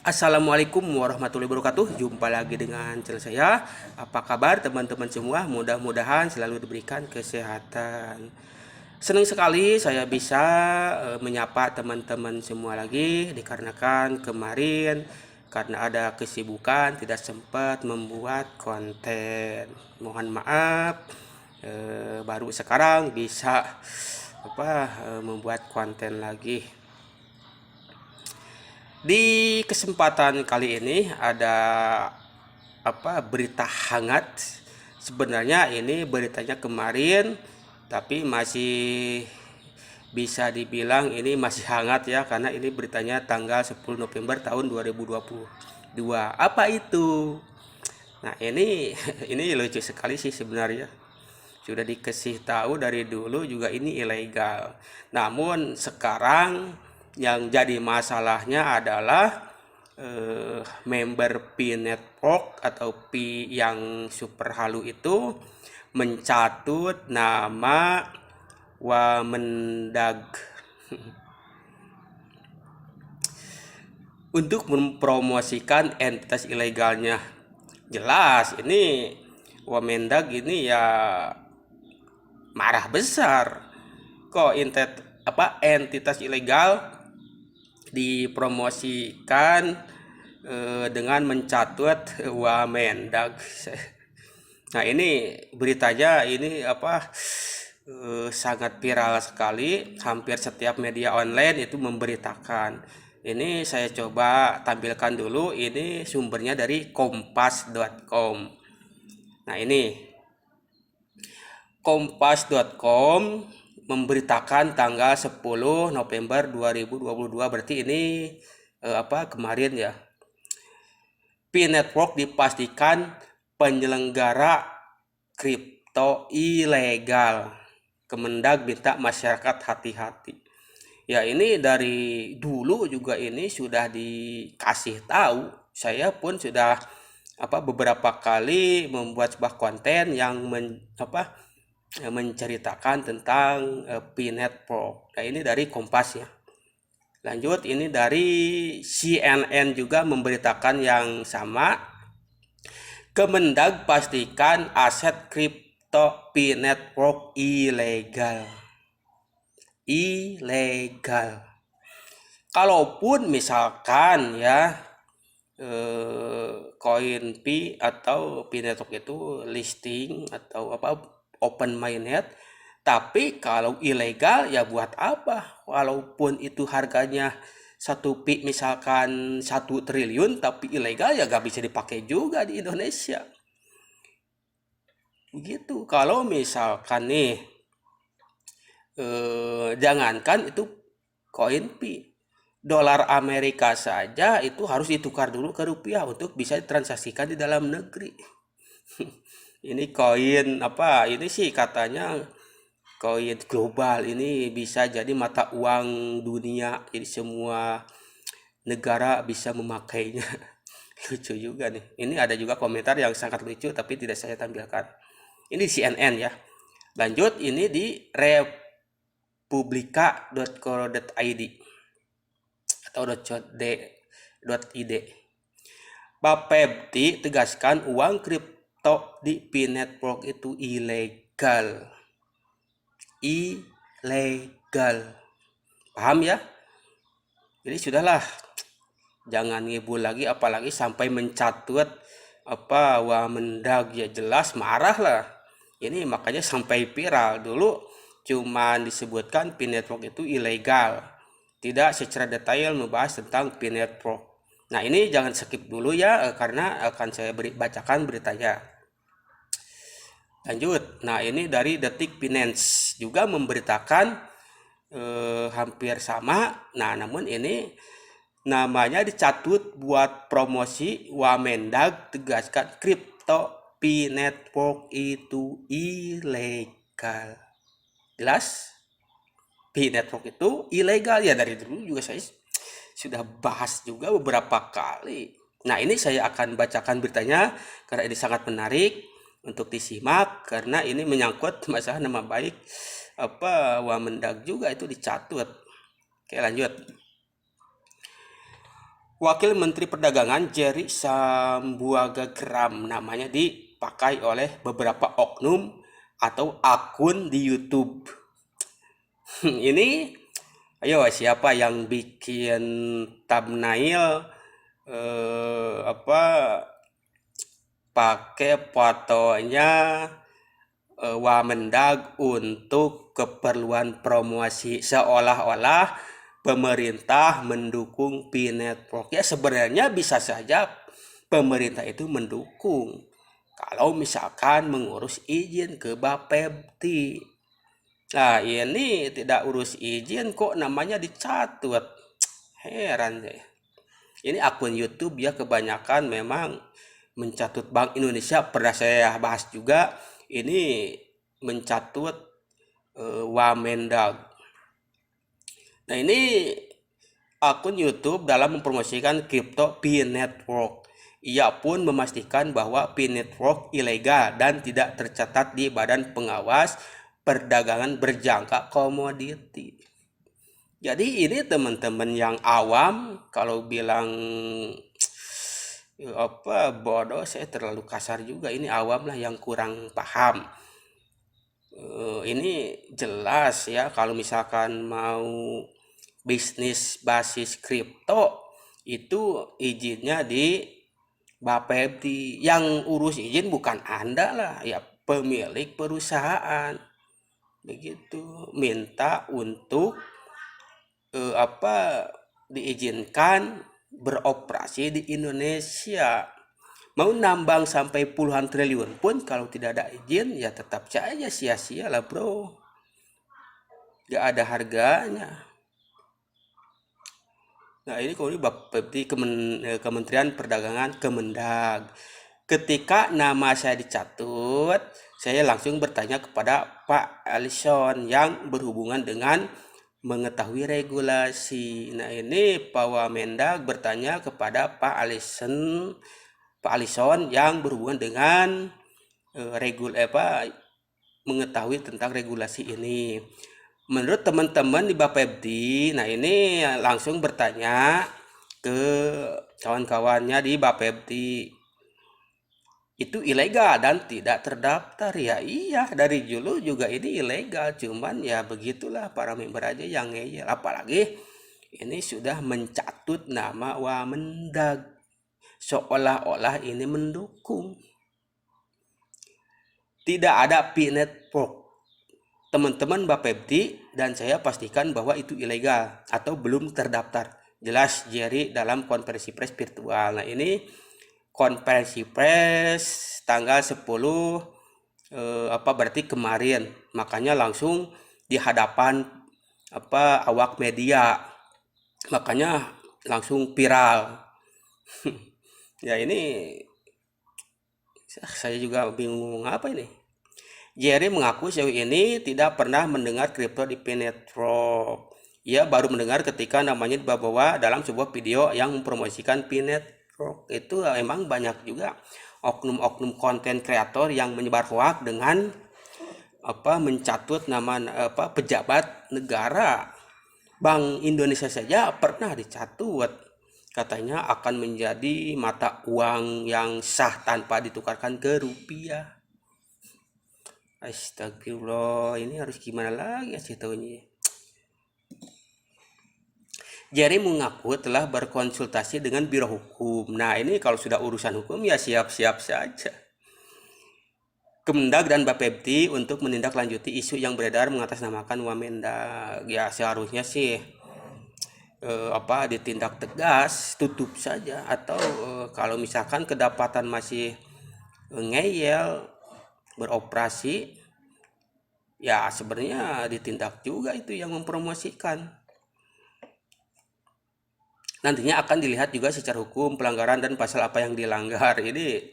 Assalamualaikum warahmatullahi wabarakatuh. Jumpa lagi dengan channel saya. Apa kabar teman-teman semua? Mudah-mudahan selalu diberikan kesehatan. Senang sekali saya bisa menyapa teman-teman semua lagi, dikarenakan kemarin karena ada kesibukan tidak sempat membuat konten. Mohon maaf, baru sekarang bisa membuat konten lagi. Di kesempatan kali ini ada berita hangat. Sebenarnya ini beritanya kemarin, tapi masih bisa dibilang ini masih hangat ya, karena ini beritanya tanggal 10 November tahun 2022. Apa itu? Nah, ini ini lucu sekali sih sebenarnya. Sudah dikasih tahu dari dulu juga ini ilegal. Namun sekarang yang jadi masalahnya adalah member Pi Network atau Pi yang super halu itu mencatut nama Wamendag untuk mempromosikan entitas ilegalnya. Jelas ini Wamendag ini ya marah besar. Kok entitas ilegal dipromosikan dengan mencatut Wamendag. Nah, ini beritanya ini sangat viral sekali. Hampir setiap media online itu memberitakan. Ini saya coba tampilkan dulu. Ini sumbernya dari kompas.com. Nah, ini kompas.com memberitakan tanggal 10 November 2022, berarti ini kemarin ya. Pi Network dipastikan penyelenggara kripto ilegal. Kemendag minta masyarakat hati-hati. Ya, ini dari dulu juga ini sudah dikasih tahu. Saya pun sudah beberapa kali membuat sebuah konten yang menceritakan tentang Pi Network. Nah, ini dari Kompas ya. Lanjut, ini dari CNN juga memberitakan yang sama. Kemendag pastikan aset kripto Pi Network ilegal. Ilegal. Kalaupun misalkan ya koin Pi atau Pi Network itu listing atau open mainnet, tapi kalau ilegal ya buat apa? Walaupun itu harganya satu Pi misalkan 1 triliun, tapi ilegal ya gak bisa dipakai juga di Indonesia. Begitu. Kalau misalkan nih jangankan itu koin Pi, dolar Amerika saja itu harus ditukar dulu ke rupiah untuk bisa ditransaksikan di dalam negeri. Ini koin ini sih katanya koin global, ini bisa jadi mata uang dunia, jadi semua negara bisa memakainya. Lucu juga nih. Ini ada juga komentar yang sangat lucu tapi tidak saya tampilkan. Ini CNN ya. Lanjut, ini di republika.co.id atau .id. Bapepti tegaskan uang kripto di Pi Network itu ilegal. Ilegal. Paham ya? Jadi sudahlah, jangan ngibul lagi, apalagi sampai mencatut Wamendag, ya jelas marah lah. Ini makanya sampai viral. Dulu cuman disebutkan Pi Network itu ilegal, tidak secara detail membahas tentang Pi Network. Nah, ini jangan skip dulu ya, karena akan saya bacakan beritanya. Lanjut. Nah, ini dari Detik Finance juga memberitakan hampir sama. Nah, namun ini namanya dicatut buat promosi. Wamendag tegaskan kripto Pi Network itu ilegal. Jelas? Pi Network itu ilegal ya, dari dulu juga saya sudah bahas juga beberapa kali. Nah, ini saya akan bacakan beritanya karena ini sangat menarik untuk disimak, karena ini menyangkut masalah nama baik Wamendag juga itu dicatut. Oke, lanjut. Wakil Menteri Perdagangan Jerry Sambuaga-Gram namanya dipakai oleh beberapa oknum atau akun di YouTube. Ini, ayo siapa yang bikin thumbnail apa pakai fotonya Wamendag untuk keperluan promosi seolah-olah pemerintah mendukung P-Network. Ya sebenarnya bisa saja pemerintah itu mendukung kalau misalkan mengurus izin ke Bapepti. Nah ini tidak urus izin kok namanya dicatut. Heran saya. Ini akun YouTube ya kebanyakan memang mencatut Bank Indonesia. Pernah saya bahas juga ini mencatut Wamendag. Nah ini akun YouTube dalam mempromosikan kripto P-Network. Ia pun memastikan bahwa P-Network ilegal dan tidak tercatat di Badan Pengawas Perdagangan Berjangka Komoditi. Jadi ini teman-teman yang awam kalau bilang bodoh saya terlalu kasar juga, ini awam lah yang kurang paham. Ini jelas ya kalau misalkan mau bisnis basis kripto itu izinnya di Bapepti. Yang urus izin bukan Anda lah, ya pemilik perusahaan. Begitu, minta untuk diizinkan beroperasi di Indonesia. Mau nambang sampai puluhan triliun pun kalau tidak ada izin ya tetap saja sia-sia lah bro. Gak ada harganya. Nah ini kalau di Kementerian Perdagangan Kemendag. Ketika nama saya dicatut, saya langsung bertanya kepada Pak Alison yang berhubungan dengan mengetahui regulasi. Nah ini Pak Wamendag bertanya kepada Pak Alison yang berhubungan dengan mengetahui tentang regulasi ini. Menurut teman-teman di Bapepti, nah ini langsung bertanya ke kawan-kawannya di Bapepti, itu ilegal dan tidak terdaftar. Ya iya, dari dulu juga ini ilegal, cuman ya begitulah para member aja yang ngeyel. Apalagi ini sudah mencatut nama Wamendag, seolah-olah ini mendukung. Tidak ada P-Network. Teman-teman Bapepti dan saya pastikan bahwa itu ilegal atau belum terdaftar. Jelas Jerry dalam konferensi pers virtual. Nah ini konferensi pers tanggal 10 berarti kemarin. Makanya langsung di hadapan awak media. Makanya langsung viral. Ya ini saya juga bingung apa ini. Jerry mengaku sejauh ini tidak pernah mendengar kripto di P-Network. Ia baru mendengar ketika namanya dibawa dalam sebuah video yang mempromosikan P-Network. Itu emang banyak juga oknum-oknum konten kreator yang menyebar hoak dengan mencatut nama pejabat negara. Bank Indonesia saja pernah dicatut. Katanya akan menjadi mata uang yang sah tanpa ditukarkan ke rupiah. Astagfirullah, ini harus gimana lagi sih tahunya. Jerry mengaku telah berkonsultasi dengan Biro Hukum. Nah ini kalau sudah urusan hukum ya siap-siap saja. Kemendag dan Bapepti untuk menindaklanjuti isu yang beredar mengatasnamakan Wamendag. Ya seharusnya sih ditindak tegas, tutup saja. Atau kalau misalkan kedapatan masih ngeyel beroperasi, ya sebenarnya ditindak juga itu yang mempromosikan. Nantinya akan dilihat juga secara hukum pelanggaran dan pasal apa yang dilanggar. Ini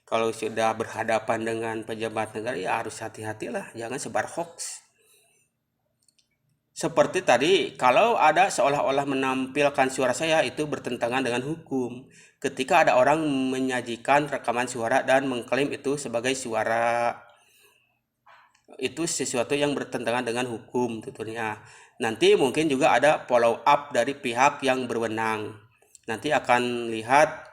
kalau sudah berhadapan dengan pejabat negara ya harus hati-hatilah, jangan sebar hoax. Seperti tadi, kalau ada seolah-olah menampilkan suara saya itu bertentangan dengan hukum. Ketika ada orang menyajikan rekaman suara dan mengklaim itu sebagai suara, itu sesuatu yang bertentangan dengan hukum tentunya. Nanti mungkin juga ada follow up dari pihak yang berwenang. nanti akan lihat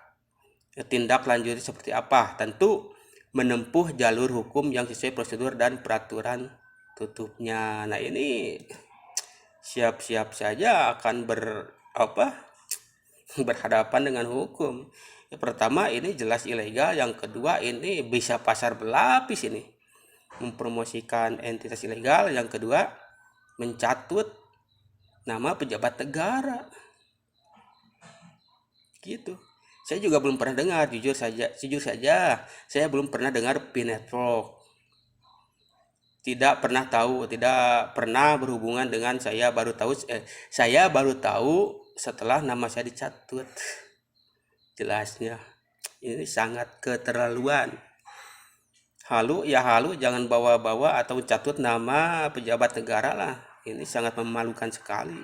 tindak lanjut seperti apa. Tentu menempuh jalur hukum yang sesuai prosedur dan peraturan tutupnya. Nah, ini siap-siap saja akan berhadapan dengan hukum. Yang pertama, ini jelas ilegal. Yang kedua, ini bisa pasar berlapis, ini mempromosikan entitas ilegal. Yang kedua, mencatut nama pejabat negara gitu. Saya juga belum pernah dengar, jujur saja saya belum pernah dengar P-Network. Tidak pernah berhubungan dengan saya baru tahu setelah nama saya dicatut. Jelasnya ini sangat keterlaluan. Halu, jangan bawa-bawa atau catut nama pejabat negara lah. Ini sangat memalukan sekali.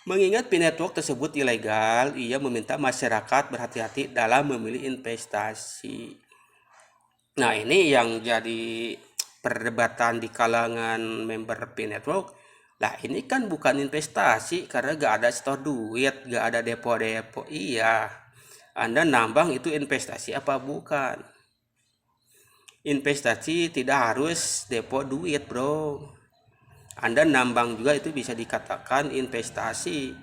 Mengingat P-Network tersebut ilegal, ia meminta masyarakat berhati-hati dalam memilih investasi. Nah, ini yang jadi perdebatan di kalangan member P-Network. Lah, ini kan bukan investasi karena gak ada store duit, gak ada depo-depo. Iya, Anda nambang itu investasi apa bukan? Investasi tidak harus depo duit, bro. Anda nambang juga itu bisa dikatakan investasi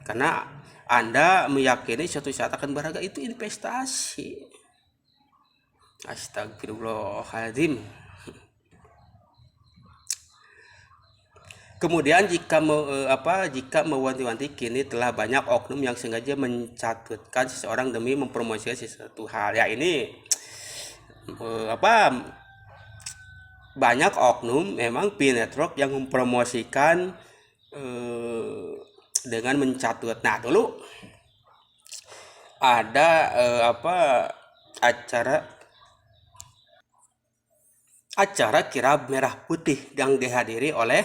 karena Anda meyakini suatu saat akan berharga, itu investasi. Astagfirullahaladzim. Kemudian jika mewanti-wanti, kini telah banyak oknum yang sengaja mencatutkan seseorang demi mempromosikan sesuatu hal. Ya, ini banyak oknum memang P-Network yang mempromosikan dengan mencatut. Nah, dulu ada acara kirab merah putih yang dihadiri oleh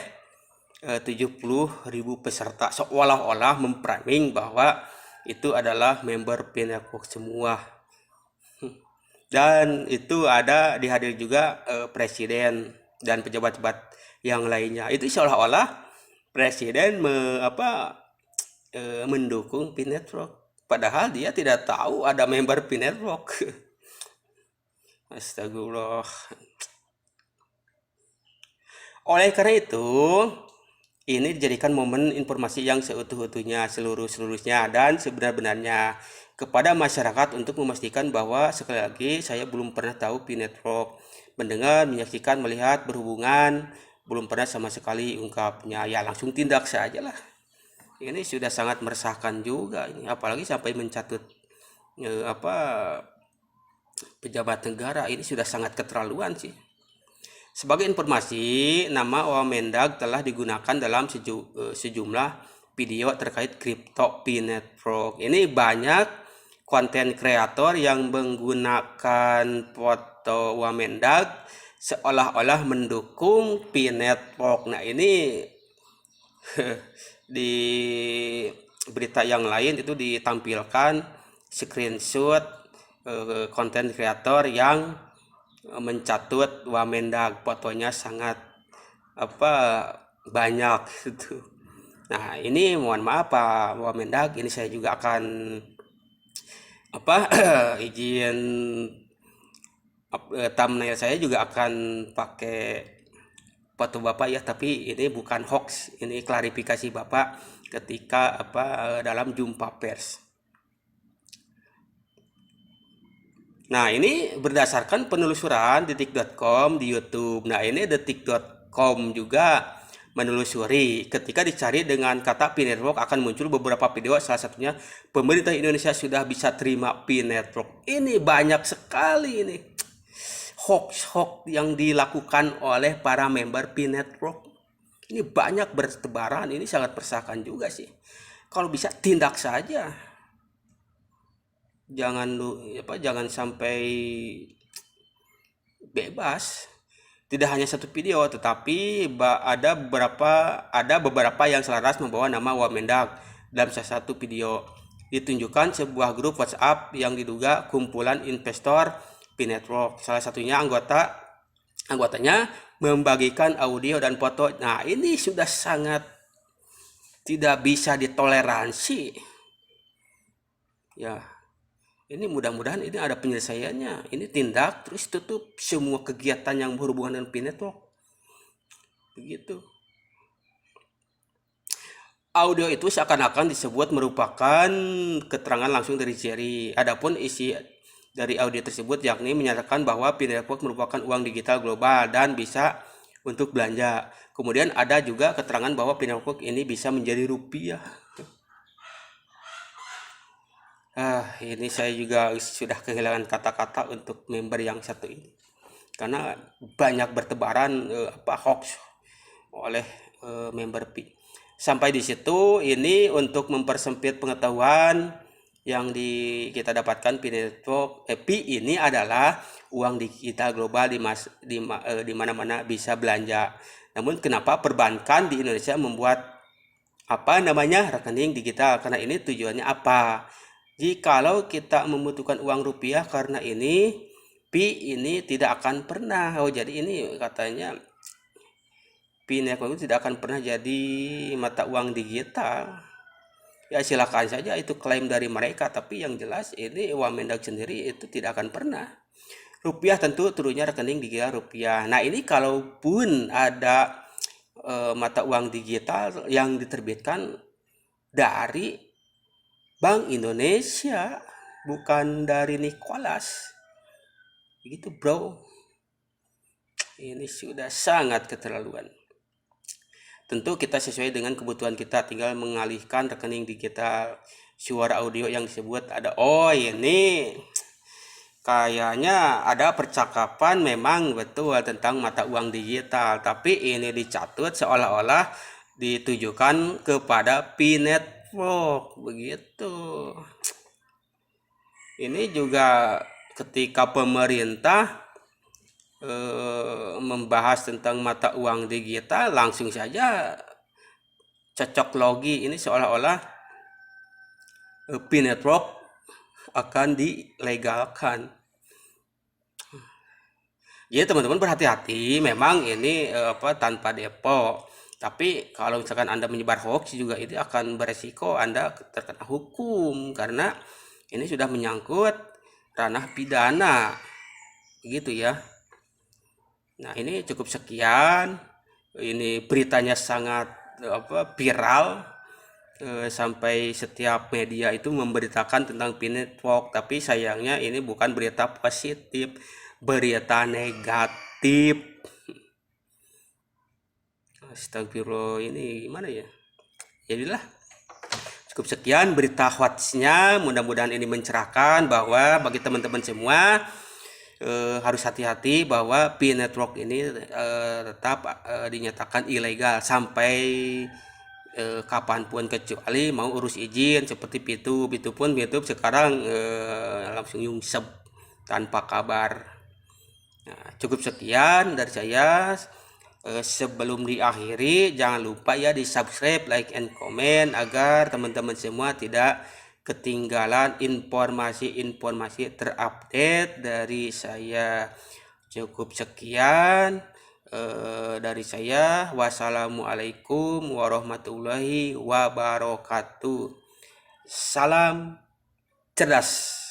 70.000 peserta, seolah-olah memframing bahwa itu adalah member P-Network semua. Dan itu ada dihadiri juga presiden dan pejabat-pejabat yang lainnya. Itu seolah-olah presiden mendukung P-Network, padahal dia tidak tahu ada member P-Network. Astagfirullah. Oleh karena itu, ini dijadikan momen informasi yang seutuh-utuhnya, seluruhnya dan sebenar-benarnya kepada masyarakat untuk memastikan bahwa, sekali lagi, saya belum pernah tahu P-Network, mendengar, menyaksikan, melihat, berhubungan, belum pernah sama sekali ungkapnya. Ya, langsung tindak saja lah. Ini sudah sangat meresahkan juga ini, apalagi sampai mencatut pejabat negara. Ini sudah sangat keterlaluan sih. Sebagai informasi, nama Wamendag telah digunakan dalam sejumlah video terkait kripto P-Network. Ini banyak konten kreator yang menggunakan foto Wamendag seolah-olah mendukung P-Network. Nah, ini di berita yang lain itu ditampilkan screenshot konten kreator yang mencatut Wamendag, fotonya sangat banyak gitu. Nah, ini mohon maaf Pak Wamendag, ini saya juga akan izin thumbnail saya juga akan pakai foto Bapak ya, tapi ini bukan hoax, ini klarifikasi Bapak ketika dalam jumpa pers. Nah, ini berdasarkan penelusuran detik.com di YouTube. Nah, ini detik.com juga menelusuri. Ketika dicari dengan kata P-Network akan muncul beberapa video, salah satunya pemerintah Indonesia sudah bisa terima P-Network. Ini banyak sekali ini hoax yang dilakukan oleh para member P-Network. Ini banyak bertebaran, ini sangat meresahkan juga sih. Kalau bisa tindak saja. Jangan sampai bebas. Tidak hanya satu video, tetapi ada beberapa yang selaras membawa nama Wamendag. Dalam salah satu video ditunjukkan sebuah grup WhatsApp yang diduga kumpulan investor P-Network. Salah satunya anggotanya membagikan audio dan foto. Nah, ini sudah sangat tidak bisa ditoleransi. Ya, ini mudah-mudahan ini ada penyelesaiannya. Ini tindak terus tutup semua kegiatan yang berhubungan dengan P-Network. Begitu. Audio itu seakan-akan disebut merupakan keterangan langsung dari Jerry. Adapun isi dari audio tersebut yakni menyatakan bahwa P-Network merupakan uang digital global dan bisa untuk belanja. Kemudian ada juga keterangan bahwa P-Network ini bisa menjadi rupiah. Ini saya juga sudah kehilangan kata-kata untuk member yang satu ini. Karena banyak bertebaran hoax oleh member Pi. Sampai di situ ini untuk mempersempit pengetahuan yang kita dapatkan Pi ini adalah uang digital global di mana-mana bisa belanja. Namun kenapa perbankan di Indonesia membuat rekening digital? Karena ini tujuannya apa? Jikalau kita membutuhkan uang rupiah karena ini Pi ini tidak akan pernah. Jadi ini katanya Pi-Network itu tidak akan pernah jadi mata uang digital. Ya silakan saja itu klaim dari mereka, tapi yang jelas ini Wamendak sendiri itu tidak akan pernah. Rupiah tentu turunnya rekening digital rupiah. Nah ini kalaupun ada mata uang digital yang diterbitkan dari Bank Indonesia, bukan dari Nicholas. Begitu bro. Ini sudah sangat keterlaluan. Tentu kita sesuai dengan kebutuhan kita, tinggal mengalihkan rekening digital. Suara audio yang disebut ada, ini kayaknya ada percakapan memang betul tentang mata uang digital, tapi ini dicatut seolah-olah ditujukan kepada P-Network begitu. Ini juga ketika pemerintah membahas tentang mata uang digital, langsung saja cocok logi ini seolah-olah P-Network akan dilegalkan. Jadi teman-teman berhati-hati, memang ini tanpa depo. Tapi kalau misalkan Anda menyebar hoax juga itu akan beresiko Anda terkena hukum karena ini sudah menyangkut ranah pidana. Begitu ya. Nah, ini cukup sekian. Ini beritanya sangat viral. Sampai setiap media itu memberitakan tentang P-Network, tapi sayangnya ini bukan berita positif, berita negatif. Astagfirullah, ini gimana ya? Jadilah cukup sekian berita hoaxnya, mudah-mudahan ini mencerahkan bahwa bagi teman-teman semua harus hati-hati bahwa P-Network ini tetap dinyatakan ilegal sampai kapanpun, kecuali mau urus izin seperti Pitu pun YouTube sekarang langsung nyungsep tanpa kabar. Nah, cukup sekian dari saya. Sebelum diakhiri, jangan lupa ya di subscribe, like, and comment agar teman-teman semua tidak ketinggalan informasi-informasi terupdate dari saya. Cukup sekian dari saya. Wassalamualaikum warahmatullahi wabarakatuh. Salam cerdas.